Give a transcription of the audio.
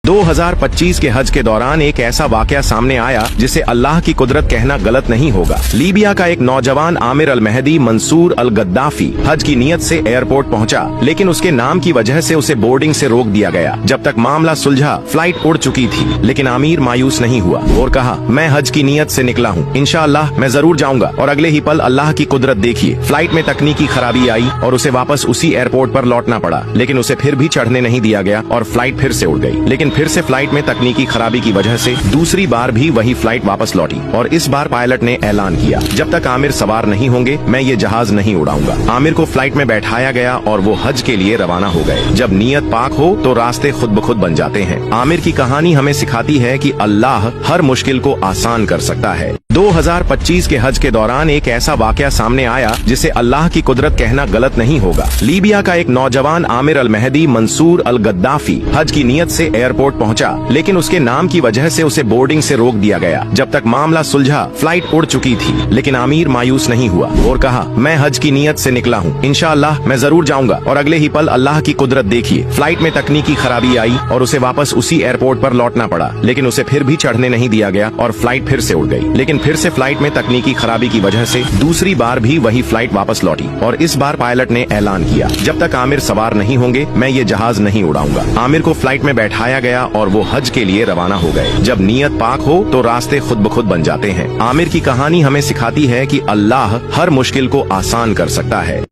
2025 के हज के दौरान एक ऐसा वाकया सामने आया जिसे अल्लाह की कुदरत कहना गलत नहीं होगा। लीबिया का एक नौजवान आमिर अल मेहदी मंसूर अल गद्दाफी हज की नीयत से एयरपोर्ट पहुंचा, लेकिन उसके नाम की वजह से उसे बोर्डिंग से रोक दिया गया। जब तक मामला सुलझा, फ्लाइट उड़ चुकी थी, लेकिन आमिर मायूस नहीं हुआ और कहा, मैं हज की नीयत से निकला हूँ, इंशाअल्लाह मैं जरूर जाऊंगा। और अगले ही पल अल्लाह की कुदरत देखिए, फ्लाइट में तकनीकी खराबी आई और उसे वापस उसी एयरपोर्ट पर लौटना पड़ा। लेकिन उसे फिर भी चढ़ने नहीं दिया गया और फ्लाइट फिर से उड़ गई। लेकिन फिर से फ्लाइट में तकनीकी खराबी की वजह से दूसरी बार भी वही फ्लाइट वापस लौटी और इस बार पायलट ने ऐलान किया, जब तक आमिर सवार नहीं होंगे मैं ये जहाज नहीं उड़ाऊंगा। आमिर को फ्लाइट में बैठाया गया और वो हज के लिए रवाना हो गए। जब नीयत पाक हो तो रास्ते खुद ब खुद बन जाते हैं। आमिर की कहानी हमें सिखाती है कि अल्लाह हर मुश्किल को आसान कर सकता है। 2025 के हज के दौरान एक ऐसा वाकया सामने आया जिसे अल्लाह की कुदरत कहना गलत नहीं होगा। लीबिया का एक नौजवान आमिर अल मेहदी मंसूर अल गद्दाफी हज की नीयत से एयरपोर्ट पहुंचा, लेकिन उसके नाम की वजह से उसे बोर्डिंग से रोक दिया गया। जब तक मामला सुलझा, फ्लाइट उड़ चुकी थी, लेकिन आमिर मायूस नहीं हुआ और कहा, मैं हज की नीयत से निकला हूँ, इंशाअल्लाह मैं जरूर जाऊंगा। और अगले ही पल अल्लाह की कुदरत देखिए, फ्लाइट में तकनीकी खराबी आई और उसे वापस उसी एयरपोर्ट पर लौटना पड़ा। लेकिन उसे फिर भी चढ़ने नहीं दिया गया और फ्लाइट फिर से उड़ गई। लेकिन फिर से फ्लाइट में तकनीकी खराबी की वजह से दूसरी बार भी वही फ्लाइट वापस लौटी और इस बार पायलट ने ऐलान किया, जब तक आमिर सवार नहीं होंगे मैं ये जहाज नहीं उड़ाऊंगा। आमिर को फ्लाइट में बैठाया गया और वो हज के लिए रवाना हो गए। जब नीयत पाक हो तो रास्ते खुद ब खुद बन जाते हैं। आमिर की कहानी हमें सिखाती है कि अल्लाह हर मुश्किल को आसान कर सकता है।